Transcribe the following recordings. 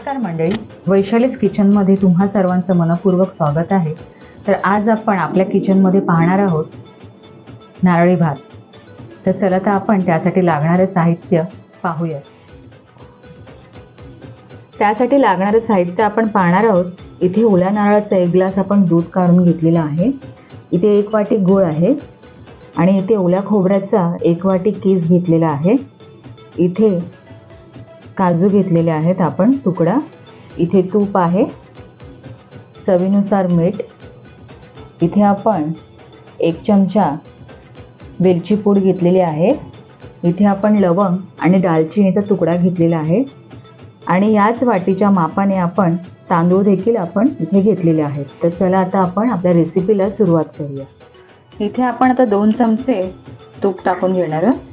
नमस्कार मंडळी, वैशालीज किचनमध्ये तुम्हा सर्वांचं मनपूर्वक स्वागत आहे। तर आज आपण आपल्या किचनमध्ये पाहणार आहोत नारळी भात। तर चला तर आपण त्यासाठी लागणारे साहित्य पाहूया। त्यासाठी लागणारे साहित्य आपण पाहणार आहोत। इथे ओल्या नारळाचा 1 ग्लास आपण दूध काढून घेतलेला आहे। इथे 1 वाटी गूळ आहे आणि इथे ओल्या खोबऱ्याचा 1 वाटी कीस घेतलेला आहे। इथे काजू घेतलेले आहेत आपण तुकडा। इथे तूप आहे, चवीनुसार मीठ। इथे आपण 1 चमचा वेलची पूड घेतलेली आहे। इथे आपण लवंग आणि दालचिनीचा तुकडा घेतलेला आहे आणि याच वाटीच्या मापाने आपण तांदूळ देखील आपण इथे घेतलेले आहेत। तर चला आता आपण आपल्या रेसिपीला सुरुवात करूया। इथे आपण आता 2 चमचे तूप टाकून घेणार आहोत।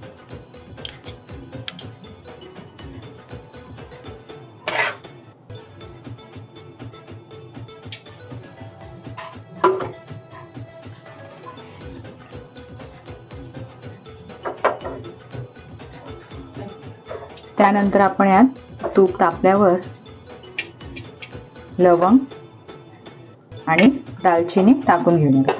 त्यानंतर आपण यात तूप तापल्यावर लवंग आणि दालचिनी टाकून घेणार।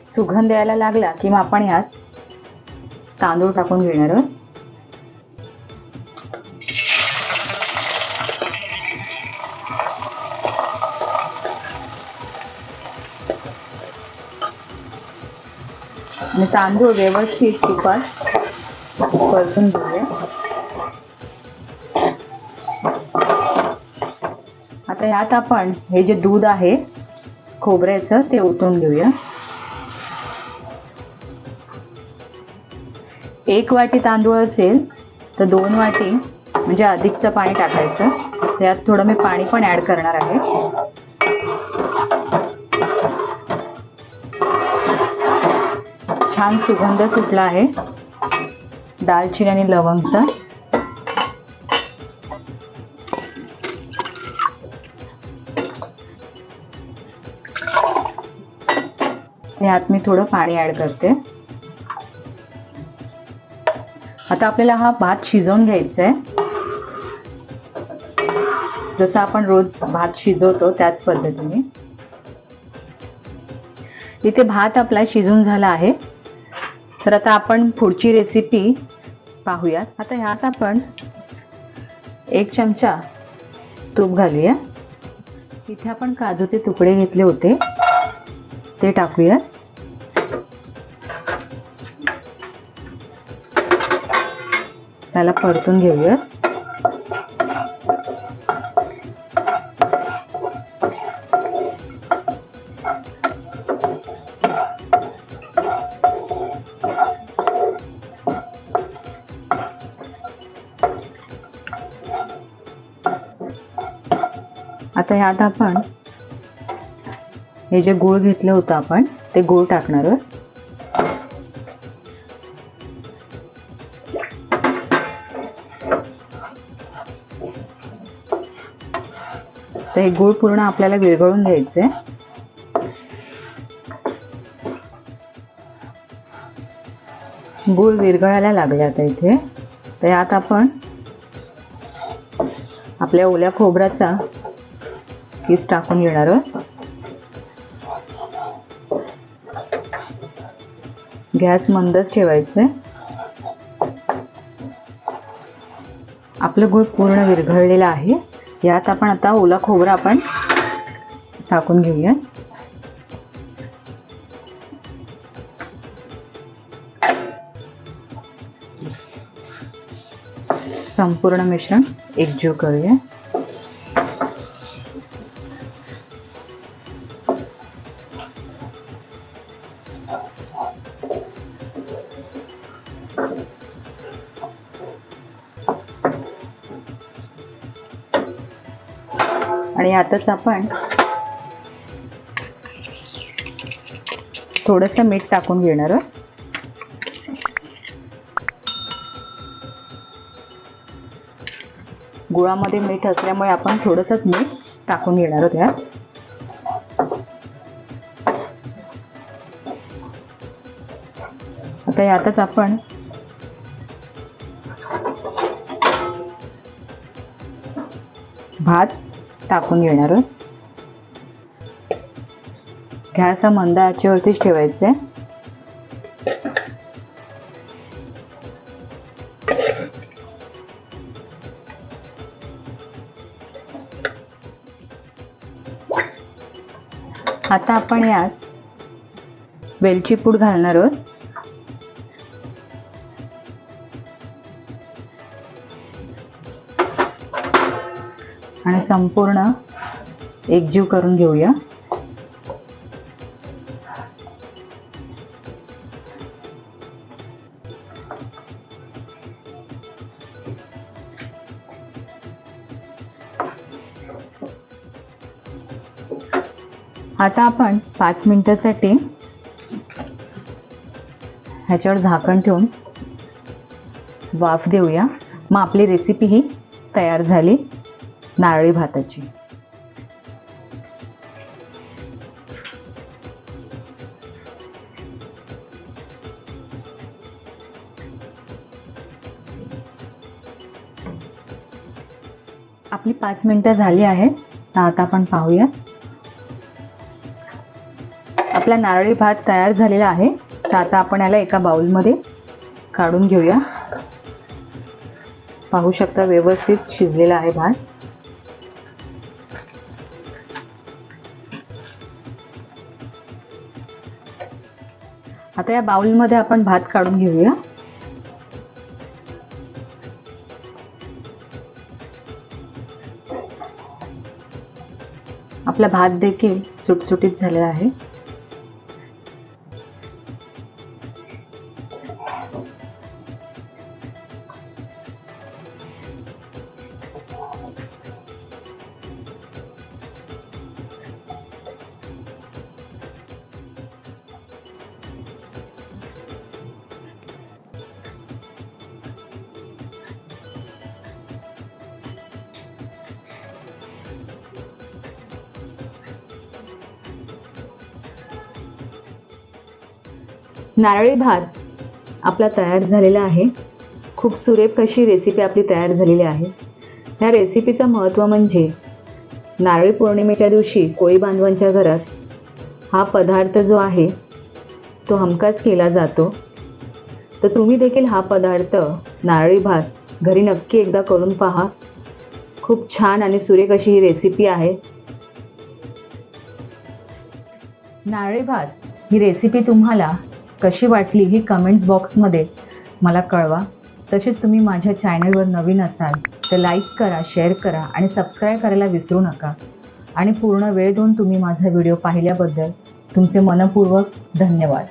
सुगंध यायला लागला की मग आपण यात तांदूळ टाकून घेणार आहोत। आणि तांदूळ व्यवस्थित तुपात परतून घेऊया। आता यात आपण हे जे दूध आहे खोबऱ्याचं ते ओतून घेऊया। 1 वाटी तांदूळ असेल तर 2 वाटी म्हणजे अधिकचं पाणी टाकायचं। त्यात थोडं मी पाणी पण ऍड करणार आहे। छान सुगंध सुटला आहे दालचिनी आणि लवंगचा। यात मी थोडं पाणी ऍड करते। आता आपल्याला हा भात शिजवून घ्यायचा आहे, जसं आपण रोज भात शिजवतो त्याच पद्धतीने। इथे भात आपला शिजून झाला आहे। तर आता आपण पुढची रेसिपी पाहूयात। आता ह्यात आपण 1 चमचा तूप घालूया। इथे आपण काजूचे तुकडे घेतले होते ते टाकूया। त्याला परतून घेऊया। आता यात आपण हे जे गूळ घेतलं होतं आपण ते गूळ टाकणार आहोत। तर हे गूळ पूर्ण आपल्याला विरघळून घ्यायचे। गूळ विरघळायला लागले आता इथे। तर यात आपण आपल्या ओल्या खोबऱ्याचा कीस टाकून घेणार आहोत। गॅस मंदच ठेवायचे। आपलं गूळ पूर्ण विरघळलेला आहे। यात आपण आता ओला खोबरा आपण टाकून घेऊया। संपूर्ण मिश्रण एकजीव करूया। आणि यातच आपण थोडंसं मीठ टाकून घेणार आहोत. गुळामध्ये मीठ असल्यामुळे आपण थोडंसंच मीठ टाकून घेणार आहोत यात. आता यातच आपण भात टाकून घेणार आहोत. गॅस मंद आचेवरतीच ठेवायचा आहे. आता आपण यात वेलची पूड घालणार आहोत. आणि संपूर्ण एकजीव करून घेऊया. आता आपण 5 मिनिटांसाठी ह्याच्यावर झाकण ठेवून वाफ देऊया. मग आपली रेसिपी ही तयार झाली नारळी भाताची. आपली 5 मिनिटं झाली आहेत. तर आता आपण पाहूया. आपला नारळी भात तयार झालेला आहे. तर आता आपण याला एका बाउलमध्ये काढून घेऊया. पाहू शकता व्यवस्थित शिजलेला आहे भात. आता या बाउलमध्ये आपण भात काढून घेऊया. आपला भात देखील सुटसुटीत झालेला आहे. नारळी भात आपला तयार झालेला आहे. खूप सुरेख अशी रेसिपी आपली तयार झालेली आहे. ह्या रेसिपीचं महत्त्व म्हणजे नारळी पौर्णिमेच्या दिवशी कोळी बांधवांच्या घरात हा पदार्थ जो आहे तो हमखास केला जातो. तर तुम्ही देखील हा पदार्थ नारळी भात घरी नक्की एकदा करून पहा. खूप छान आणि सुरेख अशी ही रेसिपी आहे. नारळी भात ही रेसिपी तुम्हाला कशी वाटली ही कमेंट्स बॉक्समध्ये मला कळवा. तसेच तुम्ही माझ्या चॅनलवर नवीन असाल तर लाईक करा, शेअर करा आणि सबस्क्राईब करायला विसरू नका. आणि पूर्ण वेळ देऊन तुम्ही माझा व्हिडिओ पाहिल्याबद्दल तुमचे मनपूर्वक धन्यवाद.